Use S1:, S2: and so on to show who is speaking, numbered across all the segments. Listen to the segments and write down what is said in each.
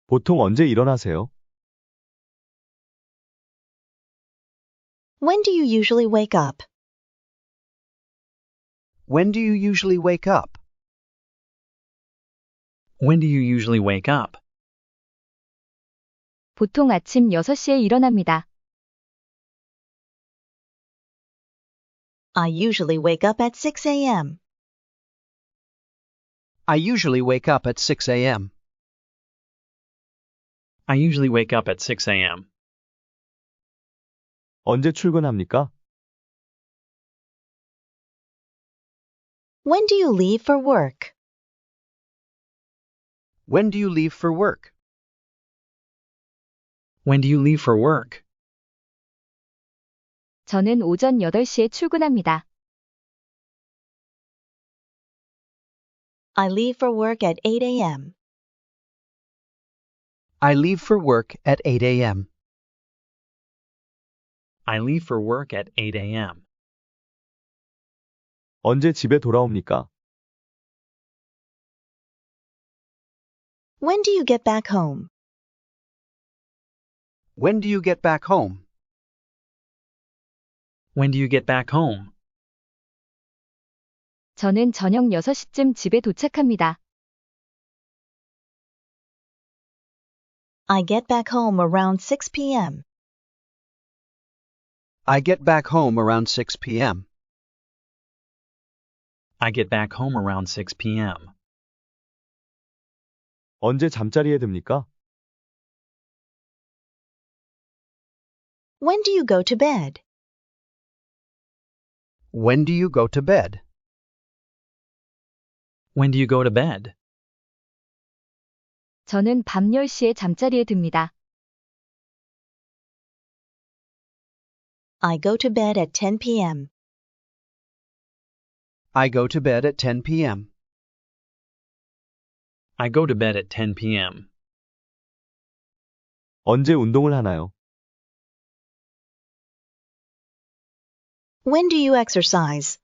S1: 보통 언제 일어나세요?
S2: When do you usually wake up?
S3: When do you usually wake up?
S4: When do you usually wake up?
S5: 보통 아침 6시에 일어납니다.
S2: I usually wake up at 6 a.m.
S3: I usually wake up at 6 a.m.
S4: I usually wake up at 6 a.m.
S1: 언제 출근합니까?
S2: When do you leave for work?
S3: When do you leave for work?
S4: When do you leave for work?
S5: 저는 오전 8시에 출근합니다.
S2: I leave for work at 8 a.m.
S3: I leave for work at 8 a.m.
S4: I leave for work at 8 a.m.
S1: 언제 집에 돌아옵니까?
S2: When do you get back home?
S3: When do you get back home?
S4: When do you get back home?
S5: 저는 저녁 6시쯤 집에 도착합니다.
S2: I get back home around 6 p.m.
S3: I get back home around 6 p.m.
S4: I get back home around 6 p.m.
S1: 언제 잠자리에 듭니까?
S2: When do you go to bed?
S3: When do you go to bed?
S4: When do you go to bed?
S5: 저는 밤 10시에 잠자리에 듭니다.
S2: I go to bed at 10 p.m.
S3: I go to bed at 10 p.m.
S4: I go to bed at 10 p.m.
S1: 언제 운동을 하나요?
S2: When do you exercise?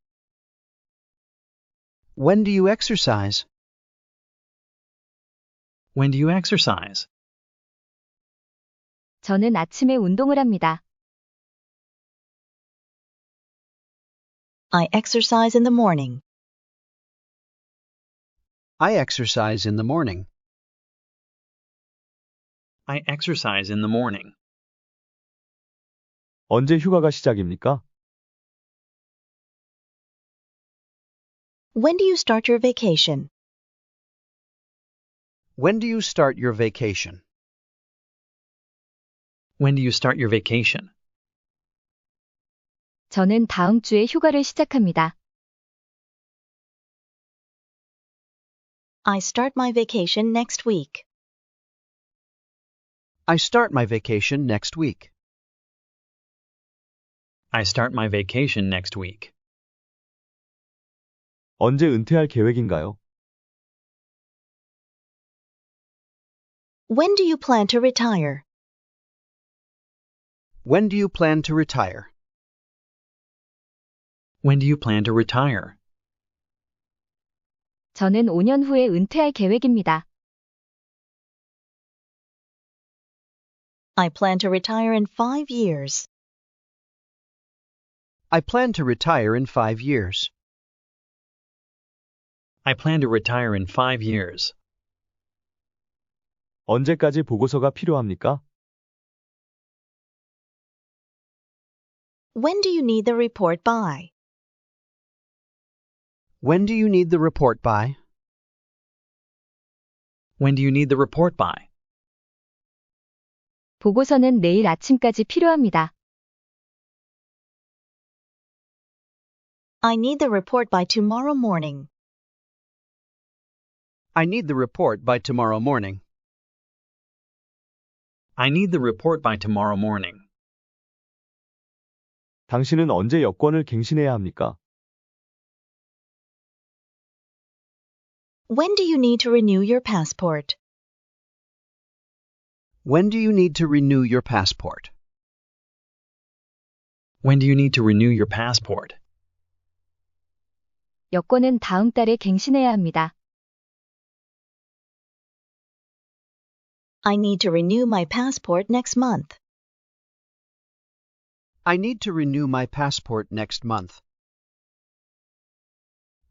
S3: When do you exercise?
S4: When do you exercise?
S5: 저는 아침에 운동을 합니다.
S2: I exercise in the morning.
S3: I exercise in the morning.
S4: I exercise in the morning.
S1: 언제 휴가가 시작입니까?
S2: When do you start your vacation?
S3: When do you start your vacation?
S4: When do you start your vacation?
S5: 저는 다음 주에 휴가를 시작합니다.
S2: I start my vacation next week.
S3: I start my vacation next week.
S4: I start my vacation next week.
S1: 언제 은퇴할 계획인가요?
S2: When do you plan to retire?
S3: When do you plan to retire?
S4: When do you plan to retire?
S5: 저는 5년 후에 은퇴할 계획입니다.
S2: I plan to retire in 5 years.
S3: I plan to retire in 5 years.
S4: I plan to retire in 5 years.
S1: 언제까지 보고서가 필요합니까?
S2: When do you need the report by?
S3: When do you need the report by?
S4: When do you need the report by?
S5: 보고서는 내일 아침까지 필요합니다.
S2: I need the report by tomorrow morning.
S3: I need the report by tomorrow morning.
S4: I need the report by tomorrow morning.
S1: 당신은 언제 여권을 갱신해야 합니까?
S2: When do you need to renew your passport?
S3: When do you need to renew your passport?
S4: When do you need to renew your passport?
S5: 여권은 다음 달에 갱신해야 합니다.
S2: I need to renew my passport next month.
S3: I need to renew my passport next month.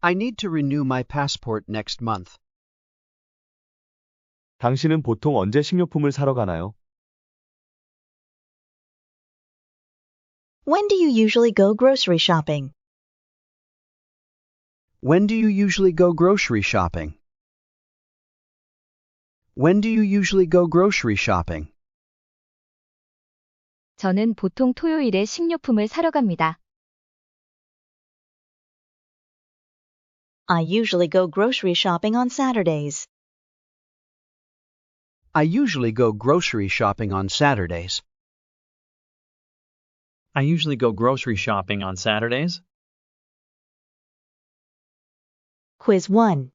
S3: I need to renew my passport next month.
S1: 당신은 보통 언제 식료품을 사러 가나요?
S2: When do you usually go grocery shopping?
S3: When do you usually go grocery shopping? When do you usually go grocery shopping?
S5: 저는 보통 토요일에 식료품을 사러 갑니다.
S2: I usually go grocery shopping on Saturdays.
S3: I usually go grocery shopping on Saturdays.
S4: I usually go grocery shopping on Saturdays.
S2: Quiz 1.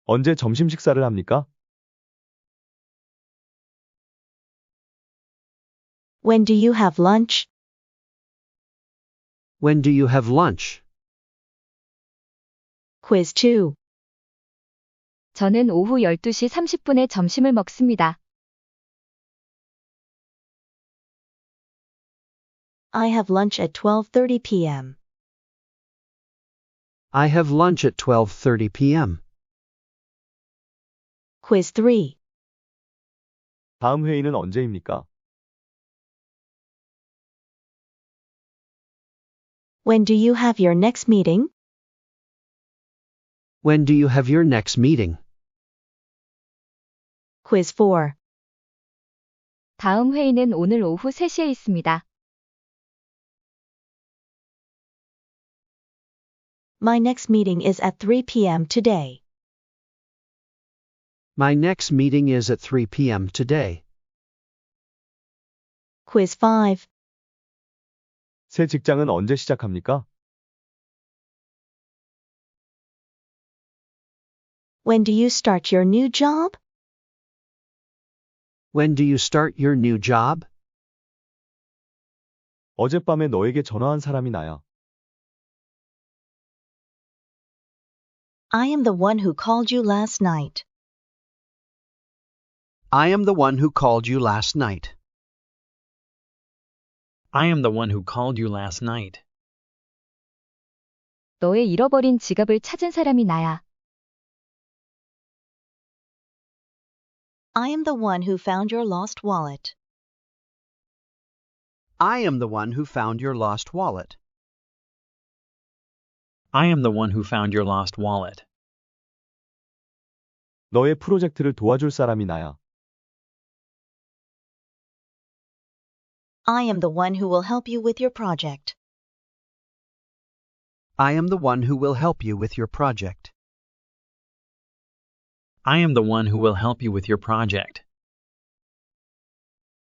S1: 언제 점심 식사를 합니까?
S2: When do you have lunch?
S3: When do you have lunch?
S2: Quiz 2.
S5: 저는 오후 12시 30분에 점심을 먹습니다.
S2: I have lunch at 12:30 p.m.
S3: I have lunch at 12:30 p.m.
S2: Quiz 3.
S1: 다음 회의는 언제입니까?
S2: When do you have your next meeting?
S3: When do you have your next meeting?
S2: Quiz 4.
S5: 다음 회의는 오늘 오후 3시에 있습니다.
S2: My next meeting is at 3 p.m. today.
S3: My next meeting is at 3 p.m. today.
S2: Quiz 5.
S1: 새 직장은 언제 시작합니까?
S2: When do you start your new job?
S3: When do you start your new job?
S1: 어젯밤에 너에게 전화한 사람이 나야.
S2: I am the one who called you last night.
S3: I am the one who called you last night.
S4: I am the one who called you last night.
S5: 너의 잃어버린 지갑을 찾은 사람이 나야.
S2: I am the one who found your lost wallet.
S3: I am the one who found your lost wallet.
S4: I am the one who found your lost wallet.
S1: 너의 프로젝트를 도와줄 사람이 나야.
S2: I am the one who will help you with your project.
S3: I am the one who will help you with your project.
S4: I am the one who will help you with your project.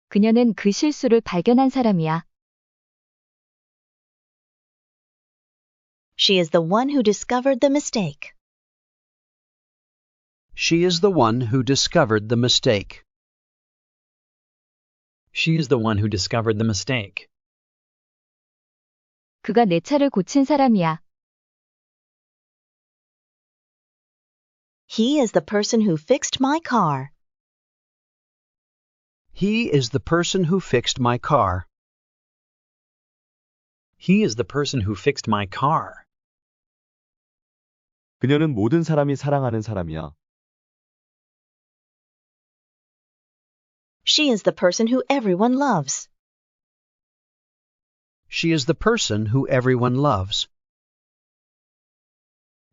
S5: 그녀는 그 실수를 발견한 사람이야.
S2: She is the one who discovered the mistake.
S3: She is the one who discovered the mistake.
S4: She is the one who discovered the mistake.
S5: 그가 내 차를 고친 사람이야.
S2: He is the person who fixed my car.
S3: He is the person who fixed my car.
S4: He is the person who fixed my car.
S1: 그녀는 모든 사람이 사랑하는 사람이야.
S2: She is the person who everyone loves.
S3: She is the person who everyone loves.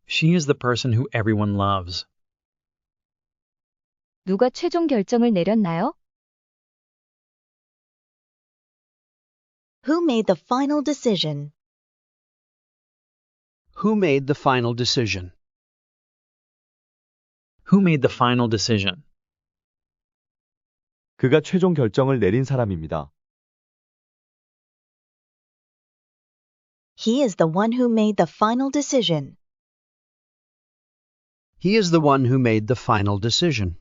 S4: She is the person who everyone loves.
S5: 누가 최종 결정을 내렸나요?
S2: Who made the final decision?
S3: Who made the final decision?
S4: Who made the final decision?
S1: 그가 최종 결정을 내린 사람입니다.
S2: He is the one who made the final decision.
S3: He is the one who made the final decision.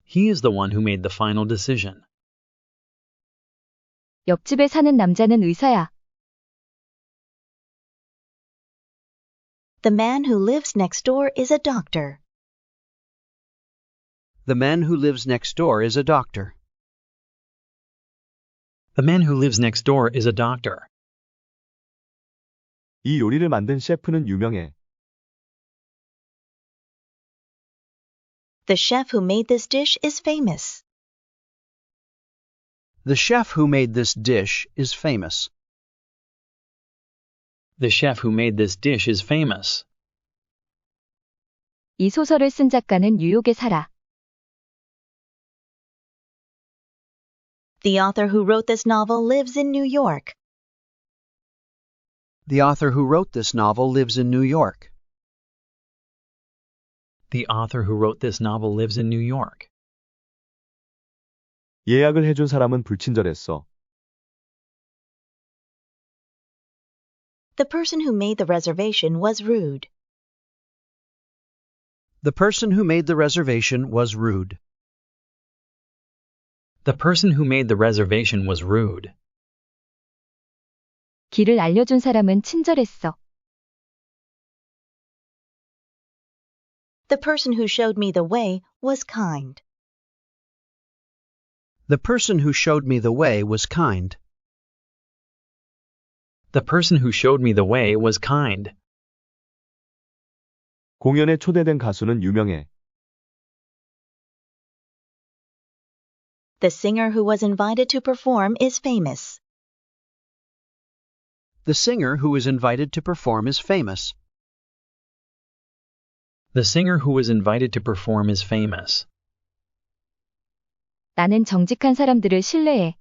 S4: He is the one who made the final decision.
S5: 옆집에 사는 남자는 의사야.
S2: The man who lives next door is a doctor.
S3: The man who lives next door is a doctor.
S4: The man who lives next door is a doctor.
S1: 이 요리를 만든 셰프는 유명해.
S2: The chef who made this dish is famous.
S3: The chef who made this dish is famous.
S4: The chef who made this dish is famous.
S5: 이 소설을 쓴 작가는 뉴욕에 살아.
S2: The author who wrote this novel lives in New York.
S3: The author who wrote this novel lives in New York.
S4: The author who wrote this novel lives in New York.
S1: 예약을 해준 사람은 불친절했어.
S2: The person who made the reservation was rude.
S3: The person who made the reservation was rude.
S4: The person who made the reservation was rude.
S5: 길을 알려준 사람은 친절했어.
S2: The person who showed me the way was kind.
S3: The person who showed me the way was kind.
S4: The person who showed me the way was kind.
S1: 공연에 초대된 가수는 유명해.
S2: The singer who was invited to perform is famous.
S3: The singer who was invited to perform is famous.
S4: The singer who was invited to perform is famous.
S5: 나는 정직한 사람들을 신뢰해.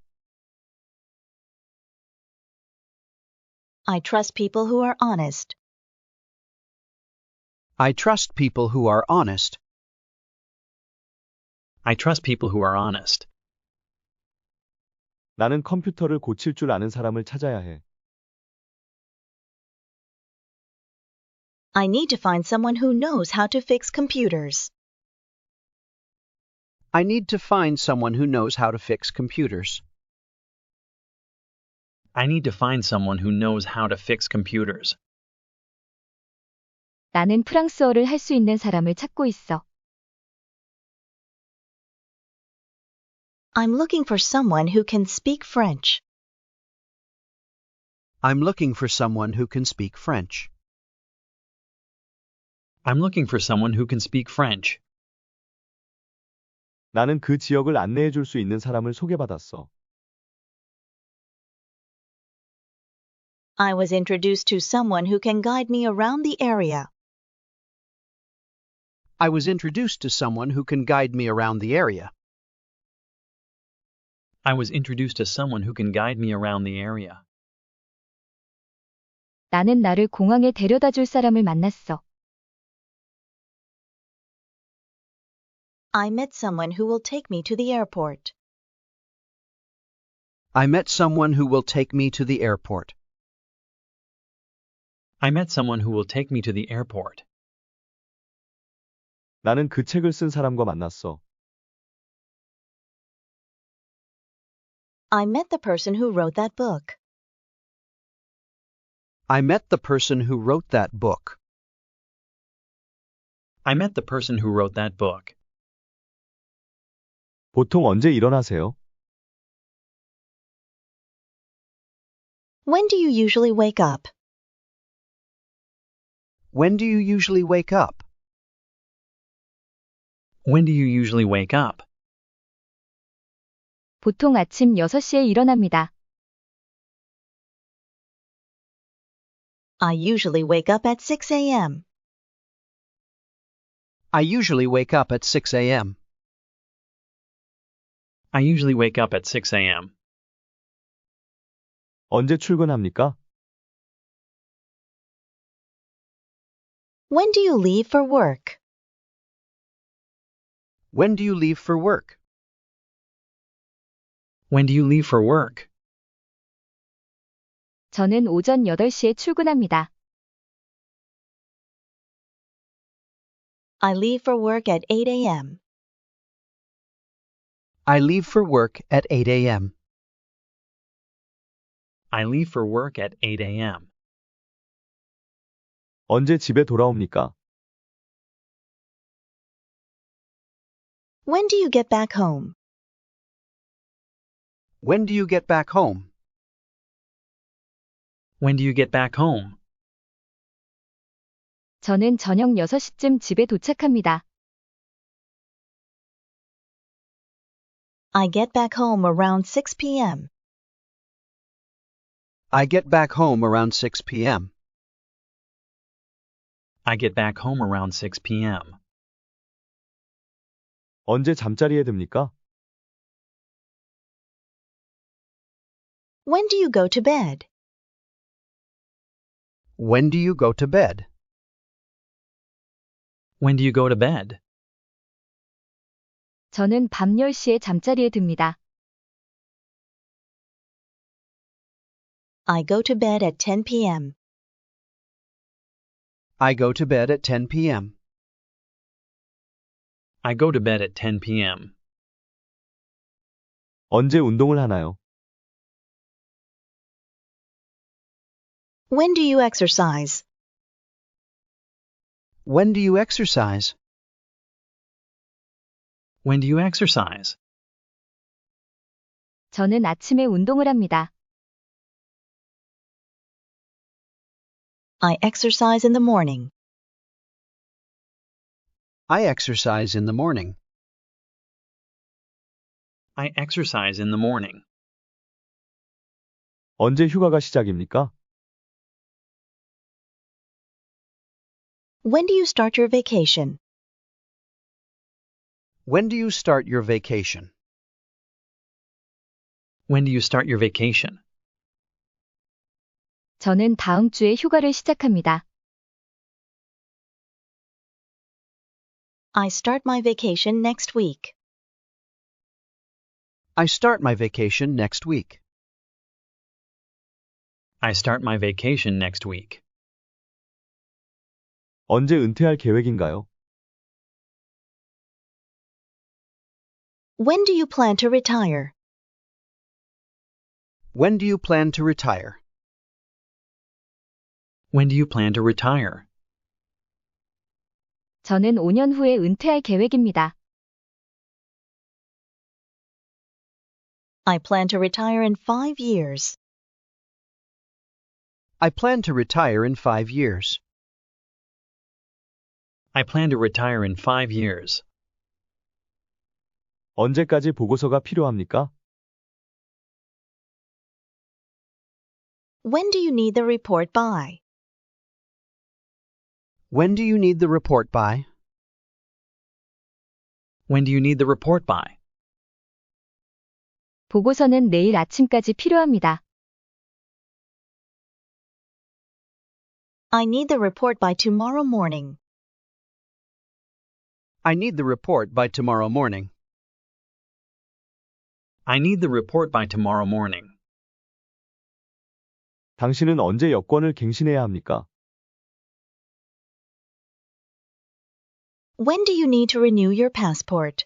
S2: I trust people who are honest.
S3: I trust people who are honest.
S4: I trust people who are honest.
S1: 나는 컴퓨터를 고칠 줄 아는 사람을 찾아야 해.
S2: I need to find someone who knows how to fix computers.
S3: I need to find someone who knows how to fix computers.
S4: I need to find someone who knows how to fix computers.
S5: 나는 프랑스어를 할 수 있는 사람을 찾고 있어.
S2: I'm looking for someone who can speak French.
S3: I'm looking for someone who can speak French.
S4: I'm looking for someone who can speak French.
S1: 나는 그 지역을 안내해 줄 수 있는 사람을 소개받았어.
S2: I was introduced to someone who can guide me around the area.
S3: I was introduced to someone who can guide me around the area.
S4: I was introduced to someone who can guide me around the area.
S5: 나는 나를 공항에 데려다 줄 사람을 만났어.
S2: I met someone who will take me to the airport.
S3: I met someone who will take me to the airport.
S4: I met someone who will take me to the airport.
S1: 나는 그 책을 쓴 사람과 만났어.
S2: I met the person who wrote that book.
S3: I met the person who wrote that book.
S4: I met the person who wrote that book.
S1: 보통 언제 일어나세요?
S2: When do you usually wake up?
S3: When do you usually wake up?
S4: When do you usually wake up?
S5: 보통 아침 6시에 일어납니다.
S2: I usually wake up at 6 a.m.
S3: I usually wake up at 6 a.m.
S4: I usually wake up at 6 a.m.
S1: 언제 출근합니까?
S2: When do you leave for work?
S3: When do you leave for work?
S4: When do you leave for work?
S5: 저는 오전 8시에 출근합니다.
S2: I leave for work at 8 a.m.
S3: I leave for work at 8 a.m.
S4: I leave for work at 8 a.m.
S1: 언제 집에 돌아옵니까?
S2: When do you get back home?
S3: When do you get back home?
S4: When do you get back home?
S5: 저는 저녁 6시쯤 집에 도착합니다.
S2: I get back home around 6 p.m.
S3: I get back home around 6 p.m.
S4: I get back home around 6 p.m.
S1: 언제 잠자리에 듭니까?
S2: When do you go to bed?
S3: When do you go to bed?
S4: When do you go to bed?
S5: 저는 밤 10시에 잠자리에 듭니다.
S2: I go to bed at 10 p.m.
S3: I go to bed at 10 p.m.
S4: I go to bed at 10 p.m.
S1: 언제 운동을 하나요?
S2: When do you exercise?
S3: When do you exercise?
S4: When do you exercise?
S5: 저는 아침에 운동을 합니다.
S2: I exercise in the morning.
S3: I exercise in the morning.
S4: I exercise in the morning.
S1: 언제 휴가가 시작입니까?
S2: When do you start your vacation?
S3: When do you start your vacation?
S4: When do you start your vacation?
S5: 저는 다음 주에 휴가를 시작합니다.
S2: I start my vacation next week.
S3: I start my vacation next week.
S4: I start my vacation next week.
S1: 언제 은퇴할 계획인가요?
S2: When do you plan to retire?
S3: When do you plan to retire?
S4: When do you plan to retire?
S5: 저는 5년 후에 은퇴할 계획입니다.
S2: I plan to retire in 5 years.
S3: I plan to retire in 5 years.
S4: I plan to retire in 5 years.
S1: 언제까지 보고서가 필요합니까?
S2: When do you need the report by?
S3: When do you need the report by?
S4: When do you need the report by?
S5: 보고서는 내일 아침까지 필요합니다.
S2: I need the report by tomorrow morning.
S3: I need the report by tomorrow morning.
S4: I need the report by tomorrow morning.
S1: 당신은 언제 여권을 갱신해야 합니까?
S2: When do you need to renew your passport?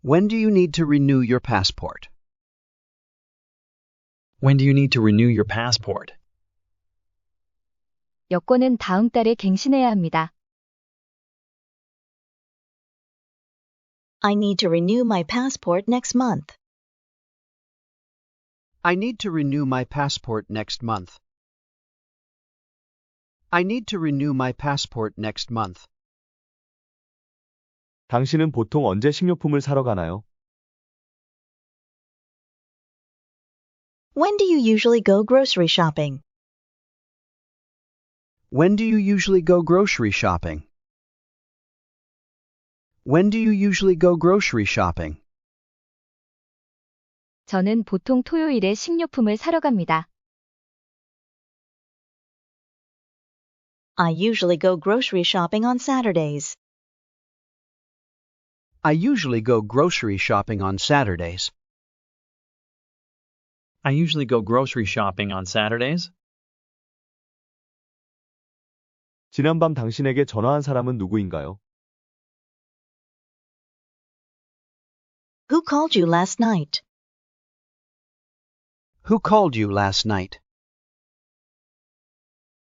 S3: When do you need to renew your passport?
S4: When do you need to renew your passport?
S5: 여권은 다음 달에 갱신해야 합니다.
S2: I need to renew my passport next month.
S3: I need to renew my passport next month. I need to renew my passport next month.
S1: 당신은 보통 언제 식료품을 사러 가나요?
S2: When do you usually go grocery shopping?
S3: When do you usually go grocery shopping? When do you usually go grocery shopping?
S5: 저는 보통 토요일에 식료품을 사러 갑니다.
S2: I usually go grocery shopping on Saturdays.
S3: I usually go grocery shopping on Saturdays.
S4: I usually go grocery shopping on Saturdays.
S1: 지난밤 당신에게 전화한 사람은 누구인가요?
S2: Who called you last night?
S3: Who called you last night?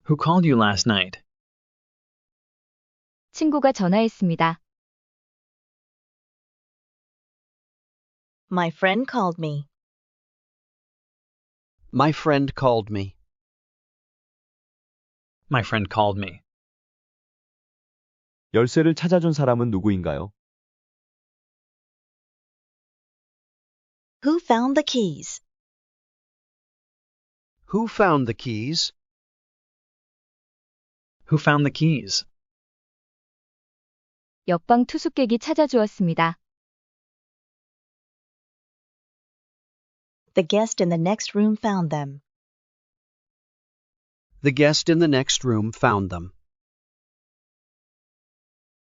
S4: Who called you last night?
S5: 친구가 전화했습니다.
S2: My friend called me.
S3: My friend called me.
S4: My friend called me.
S1: 열쇠를 찾아준 사람은 누구인가요?
S2: Who found the keys?
S3: Who found the keys?
S4: Who found the keys?
S5: 옆방 투숙객이 찾아주었습니다.
S2: The guest in the next room found them.
S3: The guest in the next room found them.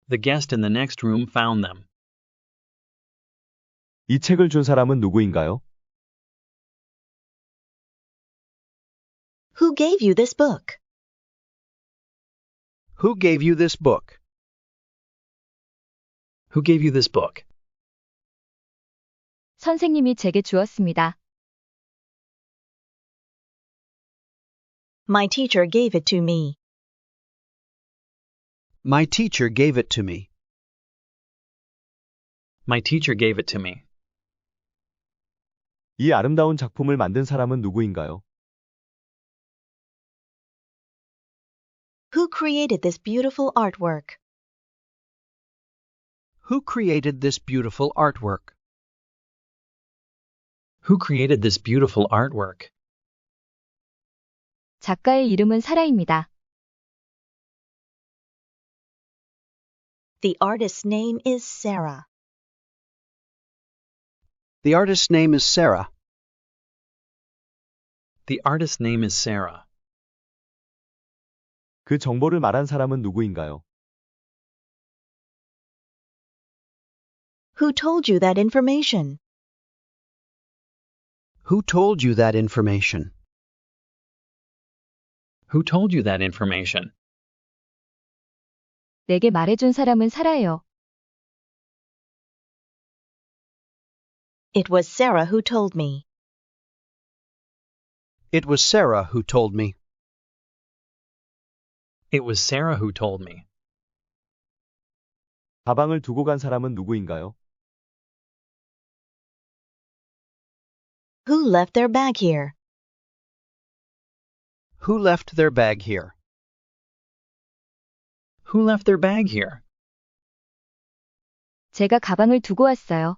S4: The guest in the next room found them.
S1: 이 책을 준 사람은 누구인가요?
S2: Who gave you this book?
S3: Who gave you this book?
S4: Who gave you this book?
S5: 선생님이 제게 주었습니다.
S2: My teacher gave it to me.
S3: My teacher gave it to me.
S4: My teacher gave it to me.
S1: 이 아름다운 작품을 만든 사람은 누구인가요?
S2: Who created this beautiful artwork?
S3: Who created this beautiful artwork?
S4: Who created this beautiful artwork?
S5: 작가의 이름은 사라입니다.
S2: The artist's name is Sarah.
S3: The artist's name is Sarah.
S4: The artist's name is Sarah.
S1: 그 정보를 말한 사람은 누구인가요?
S2: Who told you that information?
S3: Who told you that information?
S4: Who told you that information?
S5: 내게 말해준 사람은 사라예요.
S2: It was Sarah who told me.
S3: It was Sarah who told me.
S4: It was Sarah who told me.
S1: 가방을 두고 간 사람은 누구인가요?
S2: Who left their bag here?
S3: Who left their bag here?
S4: Who left their bag here?
S5: 제가 가방을 두고 왔어요.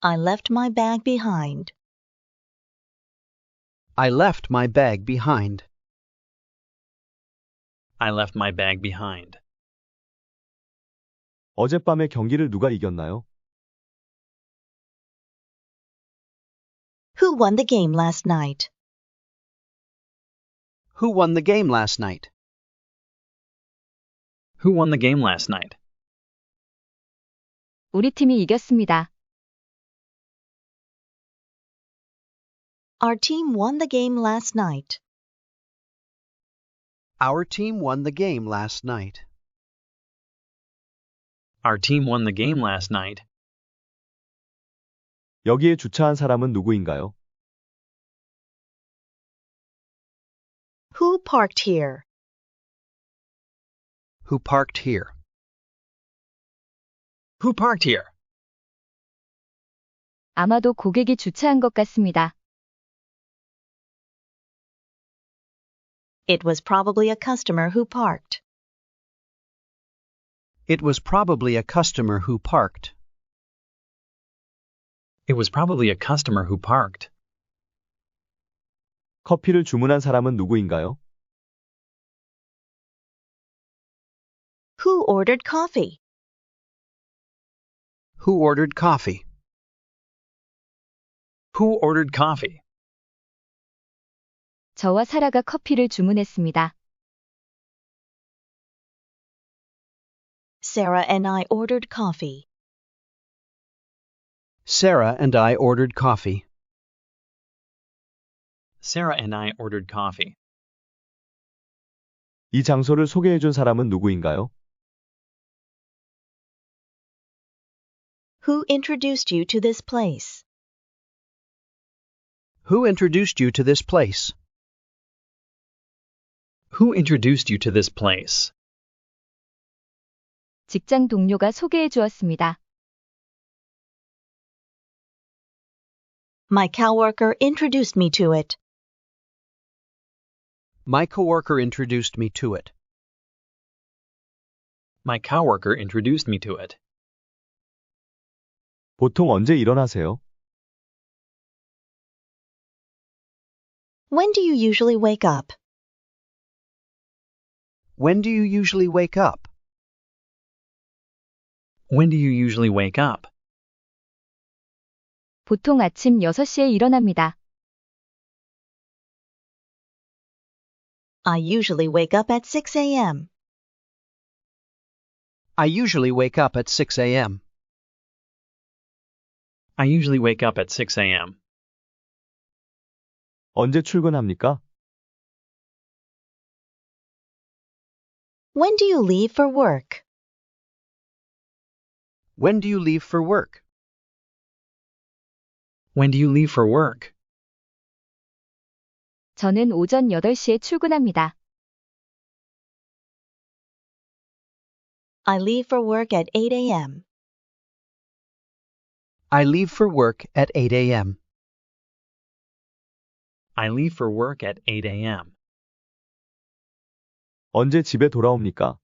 S2: I left my bag behind.
S3: I left my bag behind.
S4: I left my bag behind.
S1: 어젯밤에 경기를 누가 이겼나요?
S2: Who won the game last night?
S3: Who won the game last night?
S4: Who won the game last night?
S5: 우리 팀이 이겼습니다.
S2: Our team won the game last night.
S3: Our team won the game last night.
S4: Our team won the game last night.
S1: 여기에 주차한 사람은 누구인가요?
S2: Who parked here?
S3: Who parked here?
S4: Who parked here?
S5: 아마도 고객이 주차한 것 같습니다.
S2: It was probably a customer who parked.
S3: It was probably a customer who parked.
S4: It was probably a customer who parked.
S1: 커피를 주문한 사람은 누구인가요?
S2: Who ordered coffee?
S3: Who ordered coffee?
S4: Who ordered coffee?
S5: 저와 사라가 커피를 주문했습니다.
S2: Sarah and I ordered coffee.
S3: Sarah and I ordered coffee.
S4: Sarah and I ordered coffee.
S1: 이 장소를 소개해준 사람은 누구인가요?
S2: Who introduced you to this place?
S3: Who introduced you to this place?
S4: Who introduced you to this place?
S5: 직장 동료가 소개해 주었습니다.
S2: My coworker introduced me to it.
S3: My coworker introduced me to it.
S4: My coworker introduced me to it.
S1: 보통 언제 일어나세요?
S2: When do you usually wake up?
S3: When do you usually wake up?
S4: When do you usually wake up?
S5: 보통 아침 6시에 일어납니다.
S2: I usually wake up at 6 a.m.
S3: I usually wake up at 6 a.m.
S4: I usually wake up at 6 a.m.
S1: 언제 출근합니까?
S2: When do you leave for work?
S3: When do you leave for work?
S4: When do you leave for work?
S5: 저는 오전 8시에 출근합니다.
S2: I leave for work at 8 a.m.
S3: I leave for work at 8 a.m.
S4: I leave for work at 8 a.m.
S1: 언제 집에 돌아옵니까?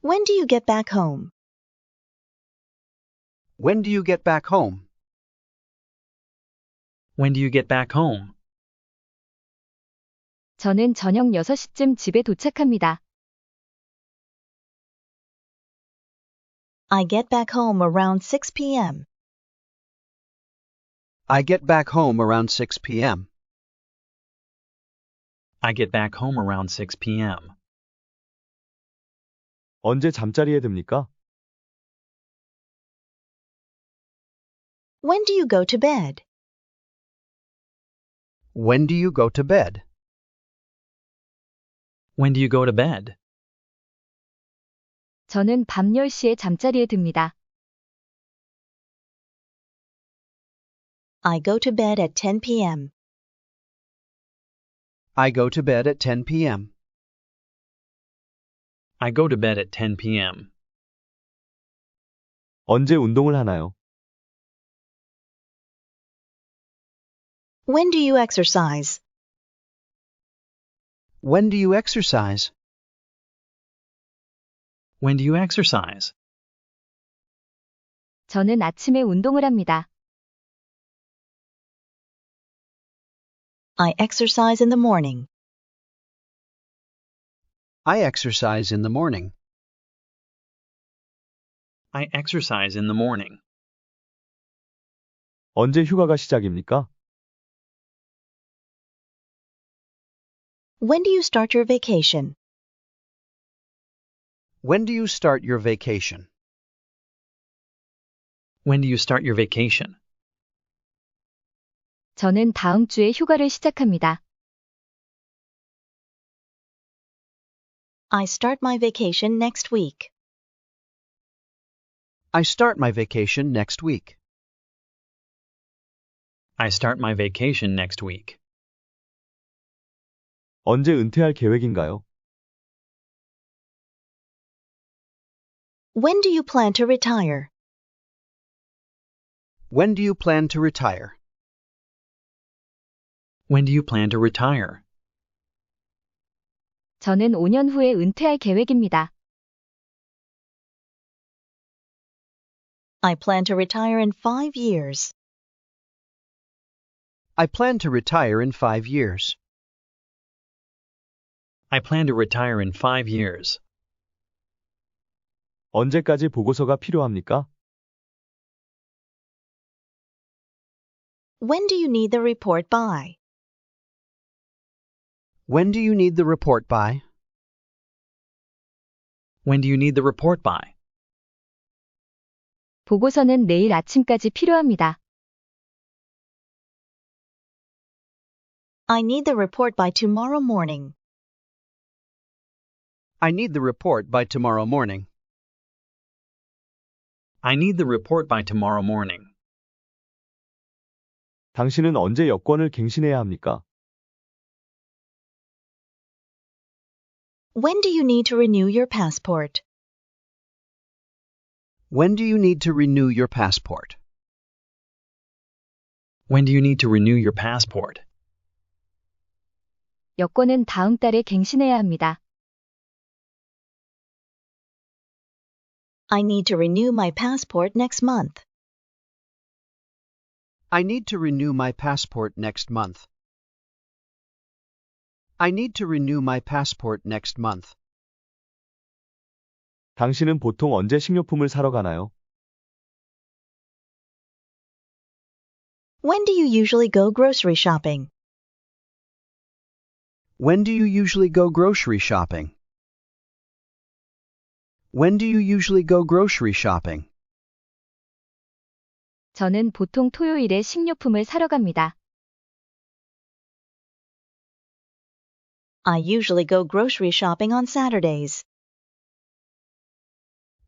S2: When do you get back home?
S3: When do you get back home?
S4: When do you get back home?
S5: 저는 저녁 6시쯤 집에 도착합니다.
S2: I get back home around 6 p.m.
S3: I get back home around 6 p.m.
S4: I get back home around 6 p.m.
S1: 언제 잠자리에 듭니까?
S2: When do you go to bed?
S3: When do you go to bed?
S4: When do you go to bed?
S5: 저는 밤 10시에 잠자리에 듭니다.
S2: I go to bed at 10 p.m.
S3: I go to bed at 10 p.m.
S4: I go to bed at 10 p.m.
S1: 언제 운동을 하나요?
S2: When do you exercise?
S3: When do you exercise?
S4: When do you exercise?
S5: 저는 아침에 운동을 합니다.
S2: I exercise in the morning.
S3: I exercise in the morning.
S4: I exercise in the morning.
S1: 언제 휴가가 시작입니까?
S2: When do you start your vacation?
S3: When do you start your vacation?
S4: When do you start your vacation?
S5: 저는 다음 주에 휴가를 시작합니다.
S2: I start my vacation next week.
S3: I start my vacation next week.
S4: I start my vacation next week.
S1: 언제 은퇴할 계획인가요?
S2: When do you plan to retire?
S3: When do you plan to retire?
S4: When do you plan to retire?
S5: 저는 5년 후에 은퇴할 계획입니다.
S2: I plan to retire in 5 years.
S3: I plan to retire in 5 years.
S4: I plan to retire in 5 years.
S1: 언제까지 보고서가 필요합니까?
S2: When do you need the report by?
S3: When do you need the report by?
S4: When do you need the report by?
S5: 보고서는 내일 아침까지 필요합니다.
S2: I need the report by tomorrow morning.
S3: I need the report by tomorrow morning.
S4: I need the report by tomorrow morning.
S1: 당신은 언제 여권을 갱신해야 합니까?
S2: When do you need to renew your passport?
S3: When do you need to renew your passport?
S4: When do you need to renew your passport?
S5: 여권은 다음 달에 갱신해야 합니다.
S2: I need to renew my passport next month.
S3: I need to renew my passport next month. I need to renew my passport next month.
S1: 당신은 보통 언제 식료품을 사러 가나요?
S2: When do you usually go grocery shopping?
S3: When do you usually go grocery shopping? When do you usually go grocery shopping?
S5: 저는 보통 토요일에 식료품을 사러 갑니다.
S2: I usually go grocery shopping on Saturdays.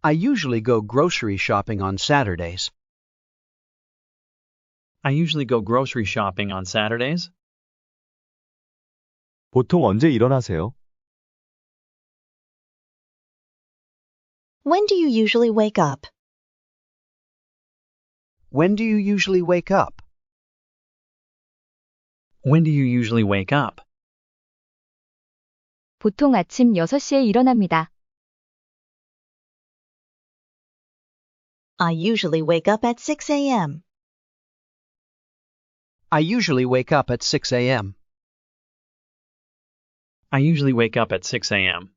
S3: I usually go grocery shopping on Saturdays.
S4: I usually go grocery shopping on Saturdays.
S1: 보통 언제 일어나세요?
S2: When do you usually wake up?
S3: When do you usually wake up?
S4: When do you usually wake up?
S5: 보통 아침 6시에 일어납니다.
S2: I usually wake up at 6 a.m.
S3: I usually wake up at 6 a.m.
S4: I usually wake up at 6 a.m.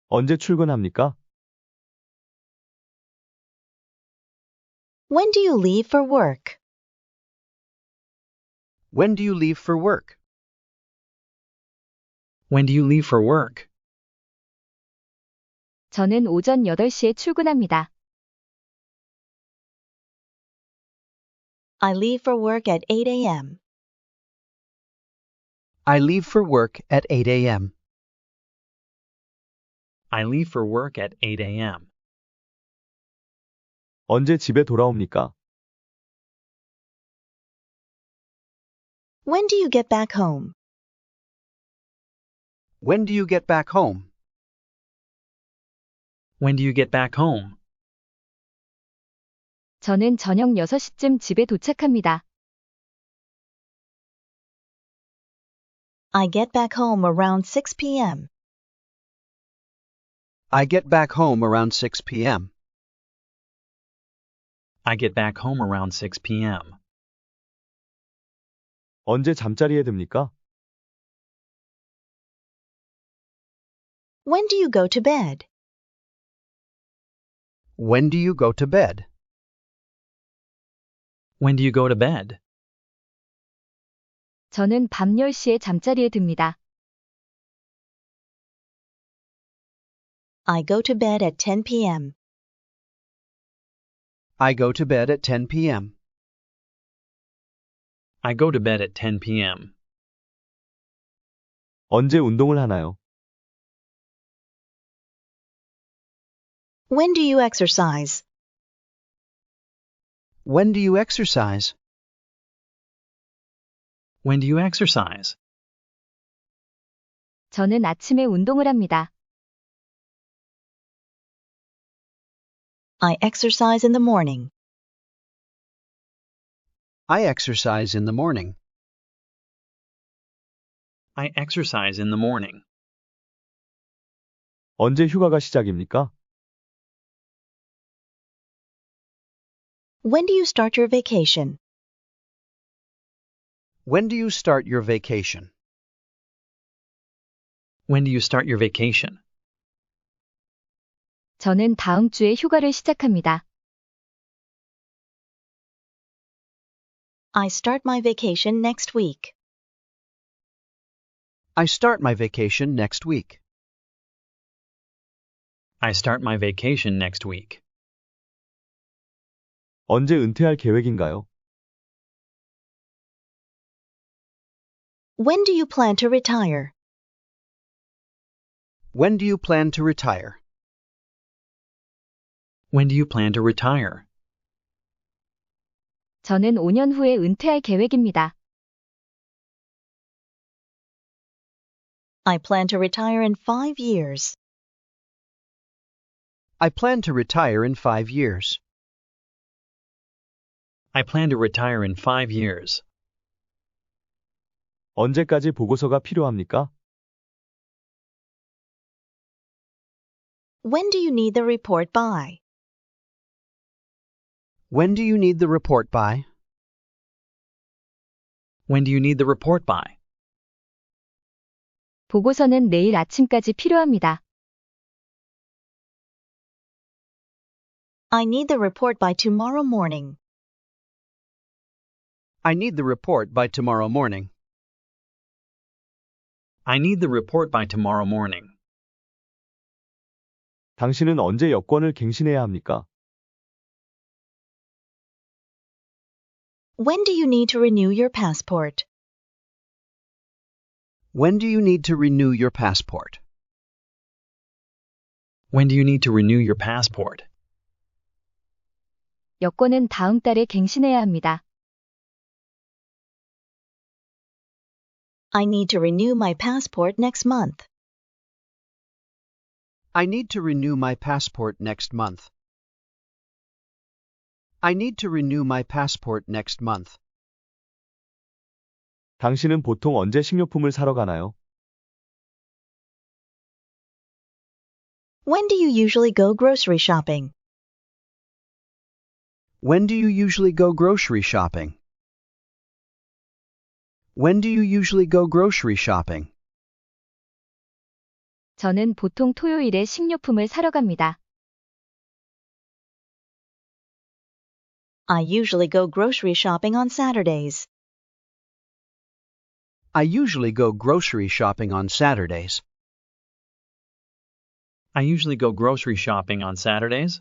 S1: 언제 출근합니까?
S2: When do you leave for work?
S3: When do you leave for work?
S4: When do you leave for work?
S5: 저는 오전 8시에 출근합니다.
S2: I leave for work at 8 a.m.
S3: I leave for work at 8 a.m.
S4: I leave for work at 8 a.m.
S1: 언제 집에 돌아옵니까?
S2: When do you get back home?
S3: When do you get back home?
S4: When do you get back home?
S5: 저는 저녁 6시쯤 집에 도착합니다.
S2: I get back home around 6 p.m.
S3: I get back home around 6 p.m.
S4: I get back home around 6 p.m.
S1: 언제 잠자리에 듭니까?
S2: When do you go to bed?
S3: When do you go to bed?
S4: When do you go to bed?
S5: 저는 밤 10시에 잠자리에 듭니다.
S2: I go to bed at 10 p.m.
S3: I go to bed at 10 p.m.
S4: I go to bed at 10 p.m.
S1: 언제 운동을 하나요?
S2: When do you exercise?
S3: When do you exercise?
S4: When do you exercise?
S5: 저는 아침에 운동을 합니다.
S2: I exercise in the morning.
S3: I exercise in the morning.
S4: I exercise in the morning.
S1: 언제 휴가가 시작입니까?
S2: When do you start your vacation?
S3: When do you start your vacation?
S4: When do you start your vacation?
S5: 저는 다음 주에 휴가를 시작합니다.
S2: I start my vacation next week.
S3: I start my vacation next week.
S4: I start my vacation next week.
S1: 언제 은퇴할 계획인가요?
S2: When do you plan to retire?
S3: When do you plan to retire?
S4: When do you plan to retire?
S5: 저는 5년 후에 은퇴할 계획입니다.
S2: I plan to retire in 5 years.
S3: I plan to retire in 5 years.
S4: I plan to retire in 5 years.
S1: 언제까지 보고서가 필요합니까?
S2: When do you need the report by?
S3: When do you need the report by?
S4: When do you need the report by?
S5: 보고서는 내일 아침까지 필요합니다.
S2: I need the report by tomorrow morning.
S3: I need the report by tomorrow morning.
S4: I need the report by tomorrow morning.
S1: 당신은 언제 여권을 갱신해야 합니까?
S2: When do you need to renew your passport?
S3: When do you need to renew your passport?
S4: When do you need to renew your passport?
S5: 여권은 다음 달에 갱신해야 합니다.
S2: I need to renew my passport next month.
S3: I need to renew my passport next month. I need to renew my passport next month.
S1: 당신은 보통 언제 식료품을 사러 가나요?
S2: When do you usually go grocery shopping?
S3: When do you usually go grocery shopping? When do you usually go grocery shopping?
S5: 저는 보통 토요일에 식료품을 사러 갑니다.
S2: I usually go grocery shopping on Saturdays.
S3: I usually go grocery shopping on Saturdays.
S4: I usually go grocery shopping on Saturdays.